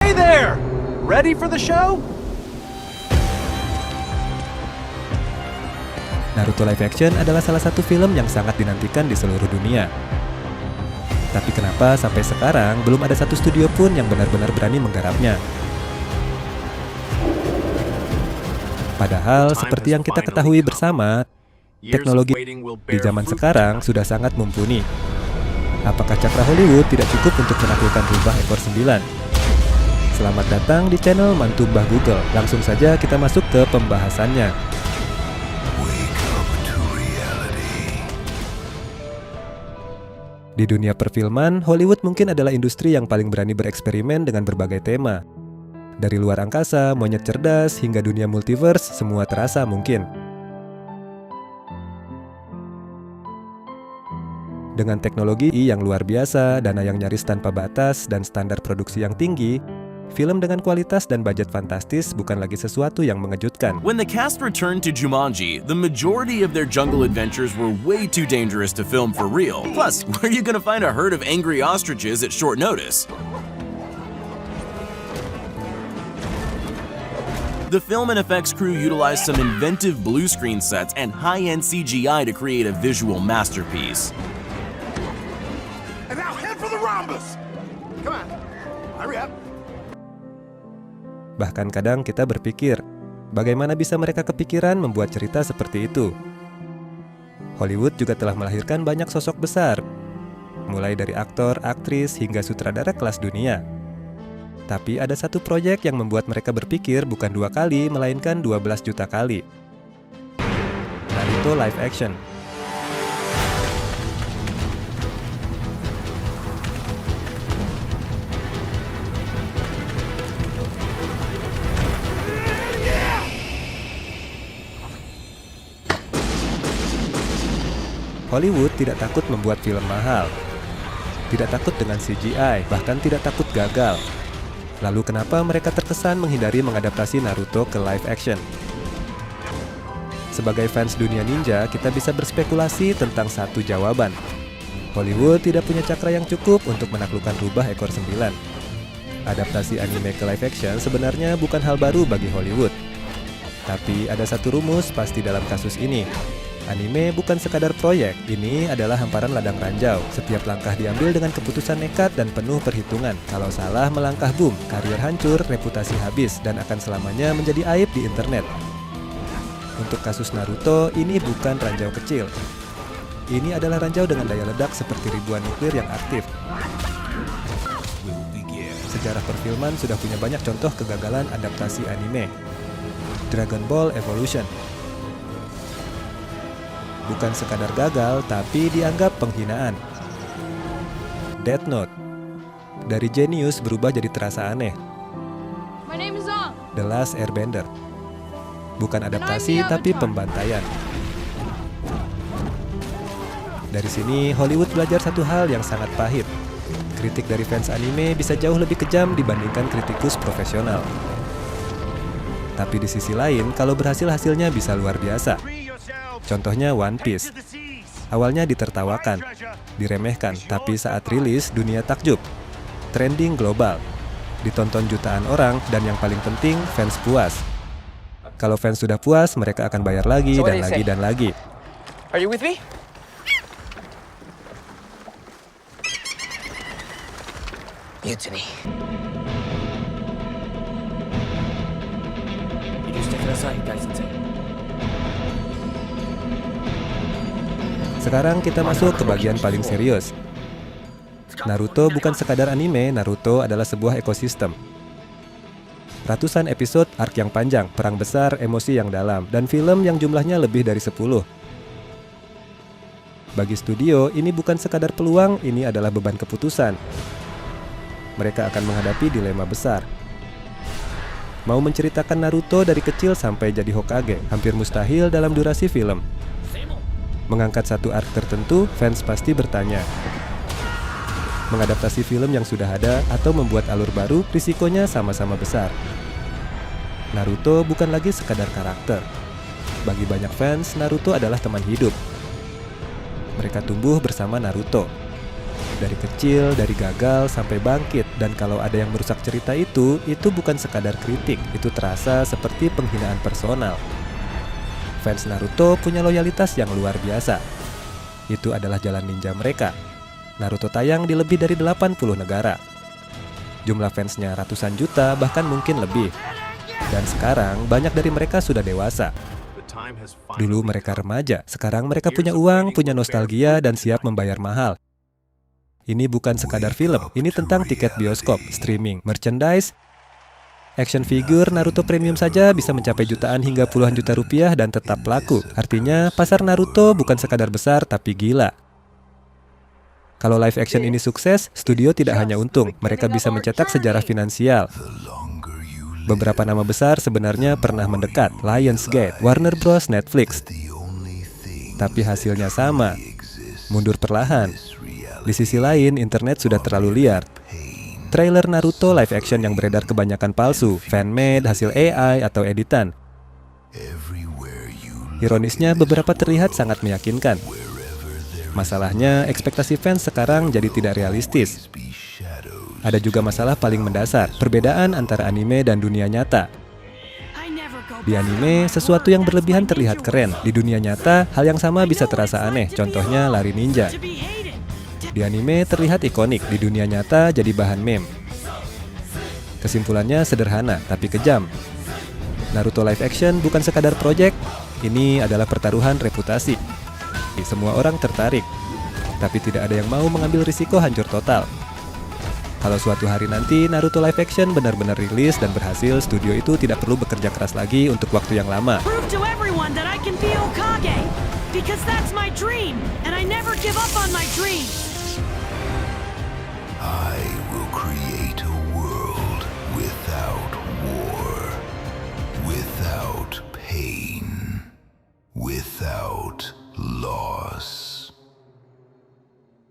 Hey there! Ready for the show? Naruto live action adalah salah satu film yang sangat dinantikan di seluruh dunia. Tapi kenapa sampai sekarang belum ada satu studio pun yang benar-benar berani menggarapnya? Padahal seperti yang kita ketahui bersama, teknologi di zaman sekarang sudah sangat mumpuni. Apakah cakra Hollywood tidak cukup untuk menaklukkan rubah ekor 9? Selamat datang di channel Mantu Mbah Google. Langsung saja kita masuk ke pembahasannya. Di dunia perfilman, Hollywood mungkin adalah industri yang paling berani bereksperimen dengan berbagai tema. Dari luar angkasa, monyet cerdas, hingga dunia multiverse, semua terasa mungkin. Dengan teknologi yang luar biasa, dana yang nyaris tanpa batas, dan standar produksi yang tinggi, film dengan kualitas dan budget fantastis bukan lagi sesuatu yang mengejutkan. When the cast returned to Jumanji, the majority of their jungle adventures were way too dangerous to film for real. Plus, where are you gonna find a herd of angry ostriches at short notice? The film and effects crew utilized some inventive blue screen sets and high-end CGI to create a visual masterpiece. And now head for the rhombus! Come on, hurry up! Bahkan kadang kita berpikir, bagaimana bisa mereka kepikiran membuat cerita seperti itu? Hollywood juga telah melahirkan banyak sosok besar, mulai dari aktor, aktris, hingga sutradara kelas dunia. Tapi ada satu proyek yang membuat mereka berpikir bukan 2 kali, melainkan 12 juta kali. Naruto live action. Hollywood tidak takut membuat film mahal, tidak takut dengan CGI, bahkan tidak takut gagal. Lalu kenapa mereka terkesan menghindari mengadaptasi Naruto ke live action? Sebagai fans dunia ninja, kita bisa berspekulasi tentang satu jawaban. Hollywood tidak punya cakra yang cukup untuk menaklukkan rubah ekor 9. Adaptasi anime ke live action sebenarnya bukan hal baru bagi Hollywood. Tapi ada satu rumus pasti dalam kasus ini. Anime bukan sekadar proyek, ini adalah hamparan ladang ranjau. Setiap langkah diambil dengan keputusan nekat dan penuh perhitungan. Kalau salah, melangkah boom, karier hancur, reputasi habis, dan akan selamanya menjadi aib di internet. Untuk kasus Naruto, ini bukan ranjau kecil. Ini adalah ranjau dengan daya ledak seperti ribuan nuklir yang aktif. Sejarah perfilman sudah punya banyak contoh kegagalan adaptasi anime. Dragon Ball Evolution bukan sekadar gagal, tapi dianggap penghinaan. Death Note dari jenius berubah jadi terasa aneh. My name is Zong. The Last Airbender bukan adaptasi, tapi pembantaian. Dari sini, Hollywood belajar satu hal yang sangat pahit. Kritik dari fans anime bisa jauh lebih kejam dibandingkan kritikus profesional. Tapi di sisi lain, kalau berhasil hasilnya bisa luar biasa. Contohnya One Piece. Awalnya ditertawakan, diremehkan, tapi saat rilis dunia takjub. Trending global, ditonton jutaan orang, dan yang paling penting fans puas. Kalau fans sudah puas, mereka akan bayar lagi dan lagi dan lagi. Are you with me? Mutiny. Sekarang kita masuk ke bagian paling serius. Naruto bukan sekadar anime, Naruto adalah sebuah ekosistem. Ratusan episode, arc yang panjang, perang besar, emosi yang dalam, dan film yang jumlahnya lebih dari 10. Bagi studio, ini bukan sekadar peluang, ini adalah beban keputusan. Mereka akan menghadapi dilema besar. Mau menceritakan Naruto dari kecil sampai jadi Hokage, hampir mustahil dalam durasi film. Mengangkat satu arc tertentu, fans pasti bertanya. Mengadaptasi film yang sudah ada atau membuat alur baru, risikonya sama-sama besar. Naruto bukan lagi sekadar karakter. Bagi banyak fans, Naruto adalah teman hidup. Mereka tumbuh bersama Naruto. Dari kecil, dari gagal sampai bangkit. Dan kalau ada yang merusak cerita itu bukan sekadar kritik, itu terasa seperti penghinaan personal. Fans Naruto punya loyalitas yang luar biasa. Itu adalah jalan ninja mereka. Naruto tayang di lebih dari 80 negara. Jumlah fansnya ratusan juta, bahkan mungkin lebih. Dan sekarang banyak dari mereka sudah dewasa. Dulu mereka remaja, sekarang mereka punya uang, punya nostalgia, dan siap membayar mahal. Ini bukan sekadar film, ini tentang tiket bioskop, streaming, merchandise. Action figure Naruto Premium saja bisa mencapai jutaan hingga puluhan juta rupiah dan tetap laku. Artinya, pasar Naruto bukan sekadar besar, tapi gila. Kalau live action ini sukses, studio tidak hanya untung, mereka bisa mencetak sejarah finansial. Beberapa nama besar sebenarnya pernah mendekat, Lionsgate, Warner Bros, Netflix. Tapi hasilnya sama, mundur perlahan. Di sisi lain, internet sudah terlalu liar. Trailer Naruto live action yang beredar kebanyakan palsu, fan-made, hasil AI, atau editan. Ironisnya, beberapa terlihat sangat meyakinkan. Masalahnya, ekspektasi fans sekarang jadi tidak realistis. Ada juga masalah paling mendasar, perbedaan antara anime dan dunia nyata. Di anime, sesuatu yang berlebihan terlihat keren. Di dunia nyata, hal yang sama bisa terasa aneh, contohnya lari ninja. Di anime terlihat ikonik, di dunia nyata jadi bahan meme. Kesimpulannya sederhana, tapi kejam. Naruto live action bukan sekadar project, ini adalah pertaruhan reputasi. Semua orang tertarik, tapi tidak ada yang mau mengambil risiko hancur total. Kalau suatu hari nanti Naruto live action benar-benar rilis dan berhasil, studio itu tidak perlu bekerja keras lagi untuk waktu yang lama. Prove to everyone that I can be Hokage, because that's my dream, and I never give up on my dream. I will create